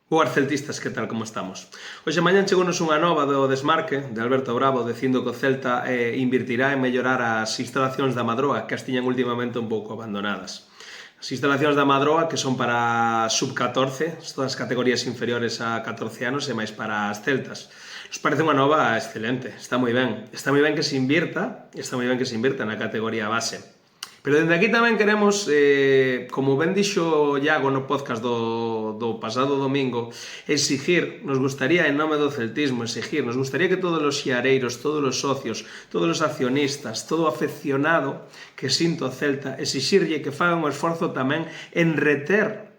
Boas celtistas, que tal, como estamos? Hoxe mañán chegounos unha nova do Desmarque, de Alberto Bravo, dicindo que o Celta invertirá en mellorar as instalacións da Madroa, que as tiñan últimamente un pouco abandonadas. As instalacións da Madroa, que son para sub-14, todas as categorías inferiores a 14 anos, e máis para as celtas. Nos parece unha nova excelente, está moi ben. Está moi ben que se invierta, na categoría base. Pero dende aquí tamén queremos, como ben dixo Iago no podcast do pasado domingo, nos gustaría, en nome do celtismo, nos gustaría que todos os xiareiros, todos os socios, todos os accionistas, todo o afeccionado que sinto o Celta, exixirlle que fagan un esforzo tamén en reter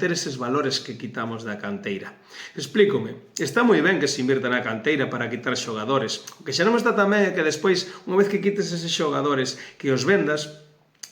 eses valores que quitamos da canteira. Explícome, está moi ben que se invirta na canteira para quitar xogadores, o que xa non está tamén é que despois, unha vez que quites eses xogadores, que os vendas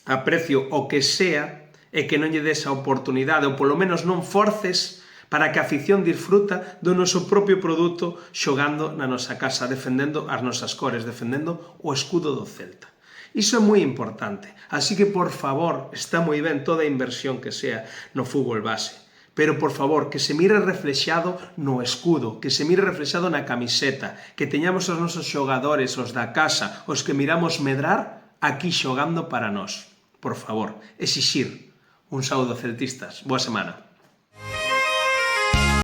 a precio o que sea e que non lle des a oportunidade ou polo menos non forces para que a afición disfruta do noso propio produto xogando na nosa casa, defendendo as nosas cores, defendendo o escudo do Celta. Iso é moi importante, así que por favor, está moi ben toda a inversión que sea no fútbol base, pero por favor, que se mire reflexado no escudo, que se mire reflexado na camiseta, que teñamos os nosos xogadores, os da casa, os que miramos medrar aquí xogando para nós. Por favor, exixir. Un saúdo celtistas. Boa semana.